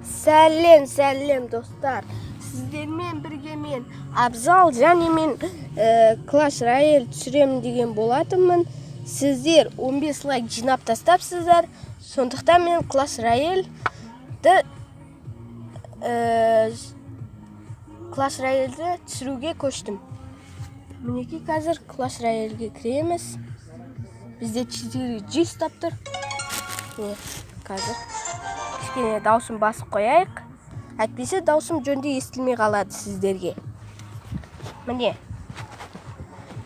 Сәлем достар. Сіздермен бірге мен Абзал және мен Clash Royale түсіремін деген болатынмын. Сіздер 15 лайк жинап тастапсыздар. Сондықтан мен Clash Royale'ді түсіруге көштім. Мінекей қазір Clash Royale'ге кіреміз. Бізде 4G ұстап тұр. Қазір кішкене даусым басып қояйық. Әйтпесе даусым жөнді естілмей қалады сіздерге. Міне.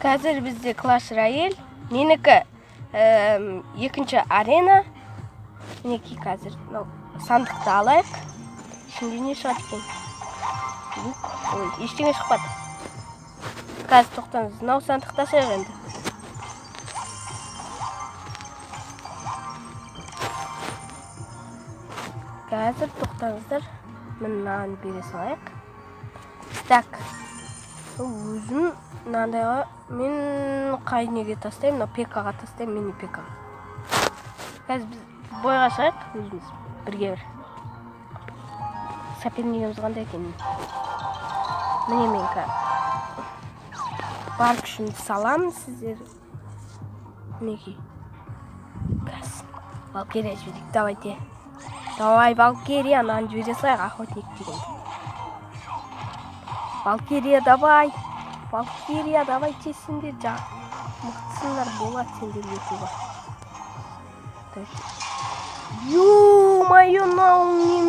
Қазір бізде Clash Royale. Менікі екінші арена. Мінекей қазір сандықты алайық. Ішінде не шығады екен? Ой, ештеңе шықпады. Қазір тоқтаңыз. Мынау сандықта енді. Қазір тоқтаңыздар. Мынаны бере салайық. Так. Өзім мынандайға мен қай неге тастаймын? ПК-ға тастаймын, мини ПК-ға. Қазір біз бойға шығайық өзіміз бірге бір. Сопернигіміз қандай екен? Міне мен бар күшімді саламын сіздер. Мінекей. Қазір Valkyria жіберейік. Давайте. Давай, Valkyria, нан жібере салайық, охотник деген. Valkyria, давай. Valkyria, давай тесіңдер. Мықтысыңдар болады сендер етуға. Ё-моё,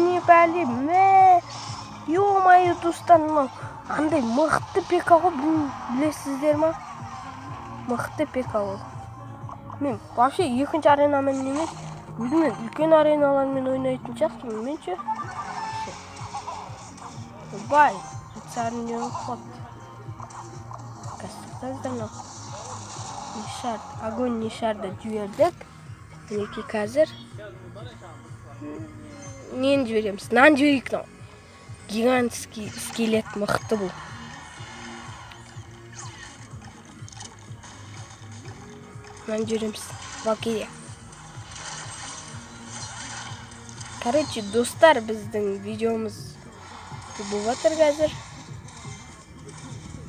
не бәлі, мә. Ё-моё, достар, андай мықты ПК ғой, білесіздер ма? Мықты ПК ғой. Мен вообще екінші аренамен емес, өзімен үлкен ареналармен ойнайтын жақсымын, мен ше. Бай, царный ход. Кастықтаздан нишард, огонь нишарды жібердік. Мінекей қазір. Нені жібереміз? Нан жіберейік. Гигантский скелет мықты бұл. Нан жібереміз. Valkyria. Короче, достар, біздің видеомыз болып жатыр қазір.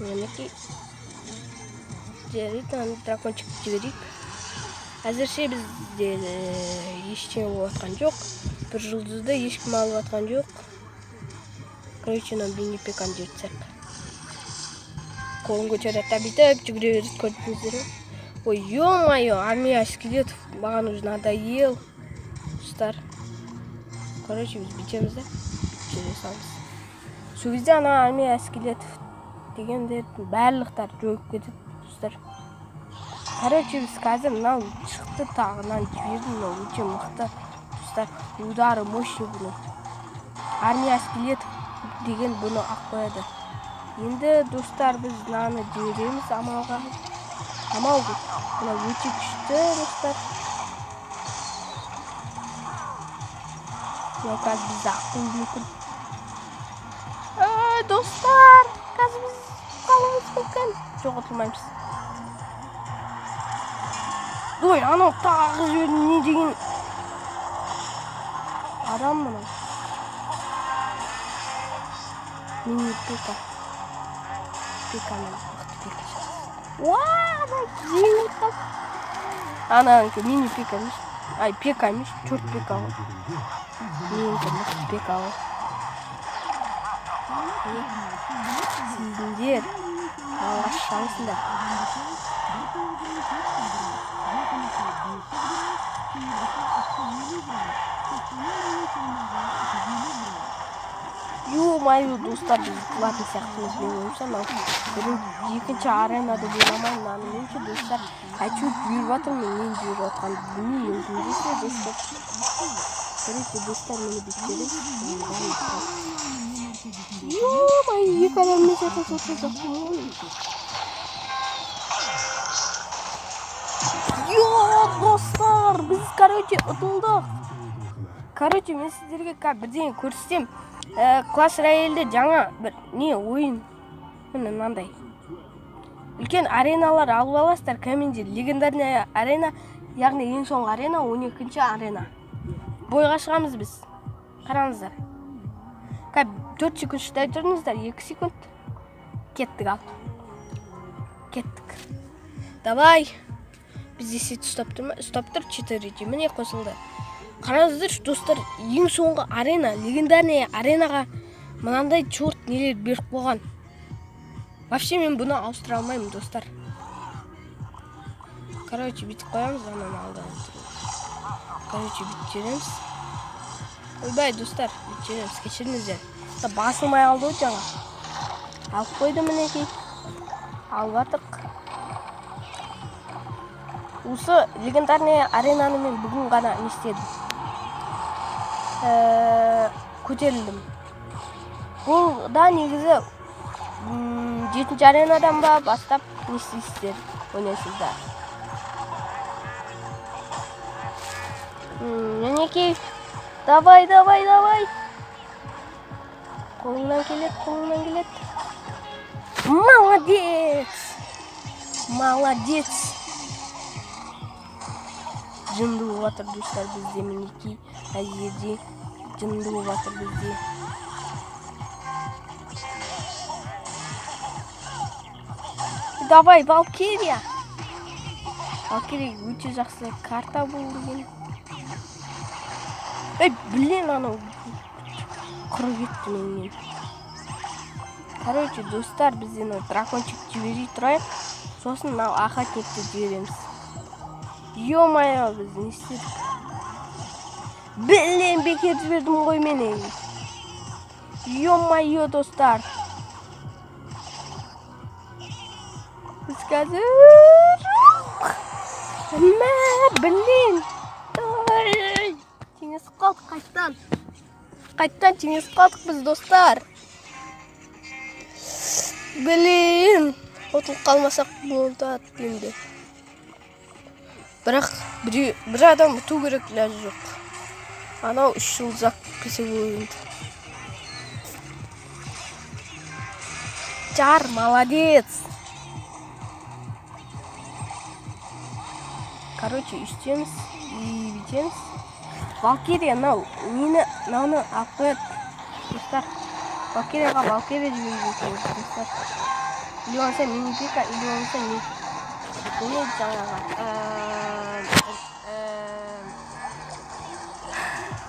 Мінекей. Жарайды, дракончик жіберейік. Әзірше бізде ештеңе болып жатқан жоқ. Бір жұлдызды ешкім алып жатқан жоқ. Короче, мини ПК-ны жіберсек. Қолын көтеріп бүйтіп жүгіре береді, көрдіңіздер ме? Ой, ё-моё, армия скелетов маған уже надоел. Достар. Короче, біз бүйтеміз де жүре саламыз. Сол кезде ана армия скелетов дегендердің барлықтар жойып кетеді, достар. Короче, біз қазір мынау шықты тағынан жібердім, мынау өте мықты. Достар, удары мощный бұны. Армия скелетов деген бұны ақ қояды. Енді достар, біз мынаны жібереміз амалға. Амал бұл. Мына өте күшті, достар. Мынау қазір бізді ақпен мүмкін. Достар, қазір біз қалымыз мүмкін. Жоқ ұтылмаймыз. Ой, анау тағы жіберді не деген адам мұны. Мини ПК. ПК-мен мықты ПК шығады. Уаа, жеңіл қап. Ананыңкі мини ПК емес. Ай, ПК емес, 4 ПК ғой. Меніңкі мықты ПК ғой. Сіздіңдер алғаш шаңсыңдар. Ё-моё, достар, біз платный сияқтымыз мен ойымша, екінші аренада ойнамайын, наны менше, достар, қайчу жүйір батырмын, мен жүйір батқан білмей, өзімдесе, достар. Көрейте, достар, мені біттерім. Ё-моё, екі адаммен жақын соты жоқпын. Ё, достар, біз, короче, ұтылдық. Короче, мен сіздерге бірден көрсетем. Clash Royale'де жаңа бір ойын. Міне мынандай. Үлкен ареналар алып аласыздар, комменде легендарный арена, яғни ең соңғы арена 12-ші арена. Бойға шығамыз біз. Қараңыздар. 4 секунд шыдай тұрыңыздар, 2 секунд. Кеттік ал. Кеттік. Давай. Біз есет ұстап тұр 4. Міне қосылды. Қараңыздар, достар, ең соңғы арена, легендарный аренаға мынандай чорт нелер беріп қойған. Вообще мен бұны ауыстыра алмаймын, достар. Короче, бүйтіп қоямыз, ананы алдан тұрмыз. Короче, бүйтіп жереміз. Ойбай, достар, бүйтіп жереміз, кешіріңіздер. Басылмай алды жаңа. Алып қойды мінекей. Алып атық. Осы легендарный аренаны мен бүгін ғана не істедім. Көтерілдім. Бұл да негізі 7-ші аренадан ба бастап не істейсіздер, ойнайсыздар. Мінекей. Давай. Қолынан келеді. Молодец. Жынды болып жатыр, достар, бізде мінекей. Әзерде жынды болып жатыр бізде. Давай, Valkyria. Valkyria өте жақсы карта болды. Блин, анау құры кетті менен. Короче, достар, бізден дракончик жіберей тұрайық. Сосын мынау охотникті жібереміз. Ё-моё, біз не істедік? Блин, бекер жібердім ғой мен. Ё-моё, достар. Біз қазір... Блин. Теңесіп қалдық қайттан теңесіп қалдық біз, достар. Блин. Отылып қалмасақ болды енді. Бірақ бір адам ұту керек ләз жоқ. Анау 3 жыл ұзақ кесе ойынды. Жар, молодец. Короче, үстеміз и бітеміз. Valkyria, мені мынаны алып қояды. Достар, Valkyriaға Valkyria жіберіп достар. Или болса мини-пика, или болса не жаңаға.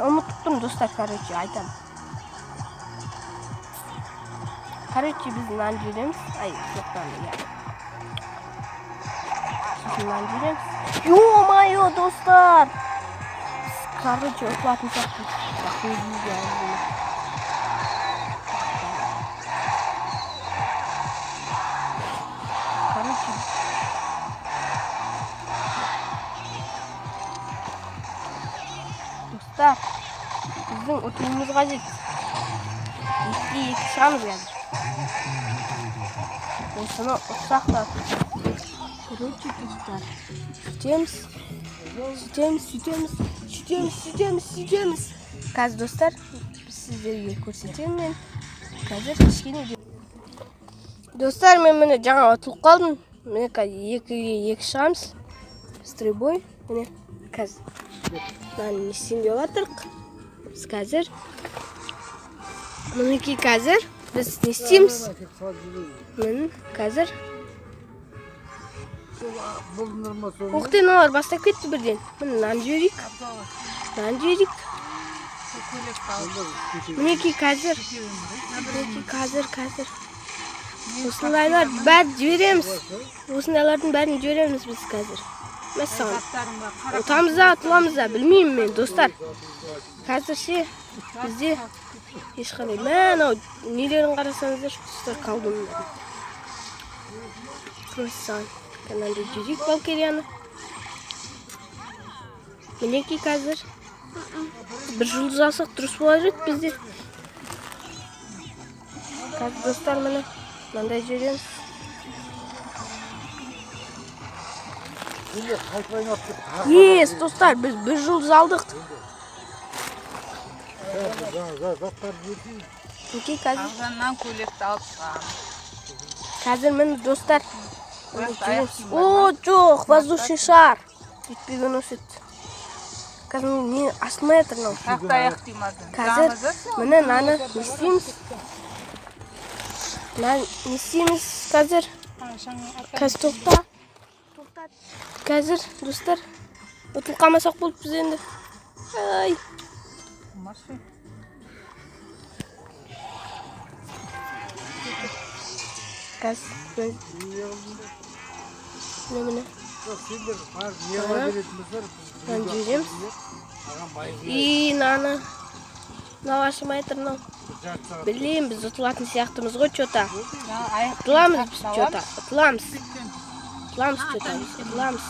Ұмыттым, достар, короче, айтам. Короче, біз мынаны жібереміз. Сосын жібереміз. Ё-моё, достар! Короче, ұтылатын сақтың. Короче, достар, біздің ұтуымыз қажет. 2-2 шығамыз қазір. Осыны ұтсақ та. Короче, достар, сүйтеміз. Қазір, достар, біз сіздерге көрсетемін мен. Қазір кішкене. Достар, мен мені жаңа ұтылып қалдым. Мені қазір 2-2 шығамыз. Стройбой. Мені қазір. Мені не істейін деп жатырық. Біз қазір. Мінекей қазір. Біз не істейміз? Мені қазір. Оқтен бастап кетті бірден. Мені нан жіберейік. Мінекей қазір. Осындайлар бәрін жібереміз. Осындайлардың бәрін жібереміз біз қазір. Мәссаған. Отамызда, атыламызда, білмеймін мен, достар. Қазір ше, бізде ешқандай. Мән, нелерін қарасаңыздар, достар, қалдымдар. Мәссаған. Каналда жүрейік Valkyriаны. Мінекей қазір. Бір жұлдыз алсақ дұрыс болар еді бізде. Қазір, достар, міне. Мынандай жүреміз. Ес, достар, біз бір жұлдыз алдық. Мінекей қазір. Ағаннан көйлекті алып. Қазір міне, достар. О, жоқ, воздушный шар. Жетпеген өсет. Қазір не ашылмай жатыр мынау. Тақта аяқ деймазын. Қазір міне мынаны не істейміз? Мынаны не істейміз қазір? Қазір тоқта. Қазір достар ұтылып қалмасақ болып біз енді. Ай. Қазір міне. Мынаны жібереміз. И наны. Мынау ашылмай жатыр мынау. Білейін, біз ұтылатын сияқтымыз ғой что-то. Ұтыламыз біз что-то. Ұтыламыз. Ұтыламыз что-то. Ұтыламыз.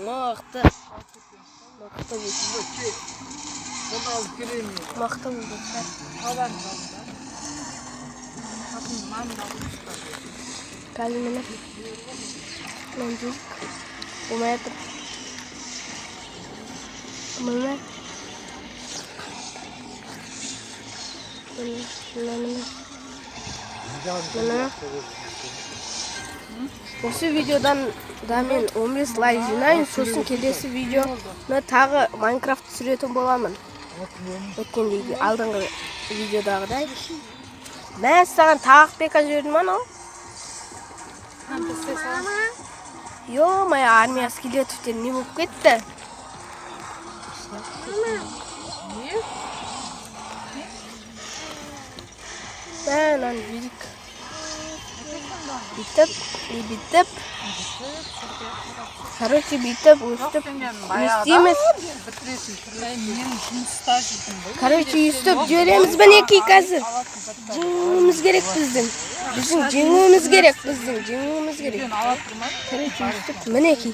Мықты. Мықты болды. Қазір міне. Мынаны жүйік. Болмай жатыр. Міне. Осы видеодан да мен 15 лайк жинайын, сосын келесі видеоны тағы Майнкрафт түсіретін боламын. Өткендегі алдыңғы видеодағыдай. Мен саған тағы пека жібердім анау. Ё-моё, армия скелетовтер не болып кетті. Мынаны жүйдік. Бүйтіп. Короче, бүйтіп, өстіп. Не істейміз? Короче, өстіп жібереміз мінекей қазір. Жеңуіміз керек біздің. Жеңуіміз керек. Короче, өстіп мінекей.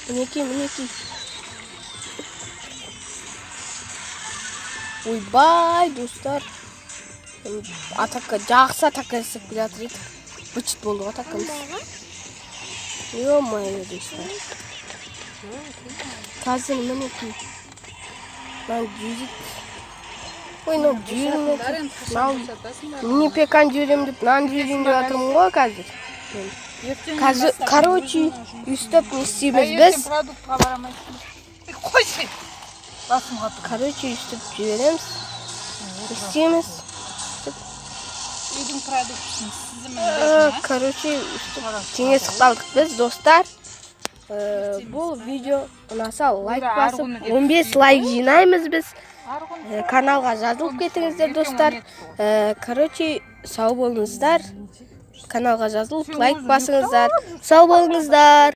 Мінекей. Ойбай, достар. Атака, жақсы атака жасап келе жатыр еді. Бычыт болды атакамыз. Ё-моё, достар. Қазір мінекей. Мынаны жүйдік. Ой, мынау жүйрім. Не пекан жүйрем деп, мынаны жүйрем деп жатырмын ғой қазір. Қазір, короче, өстіп не істейміз біз? Қойшы! Короче, өстіп жібереміз. Істейміз. Үйдің продуктысын сізімін. Короче, кеңесіп қалдық біз, достар. Бұл видео ұнаса лайк басып, 15 лайк жинаймыз біз. Каналға жазылып кетіңіздер, достар. Короче, сау болыңыздар. Каналға жазылып, лайк басыңыздар. Сау болыңыздар.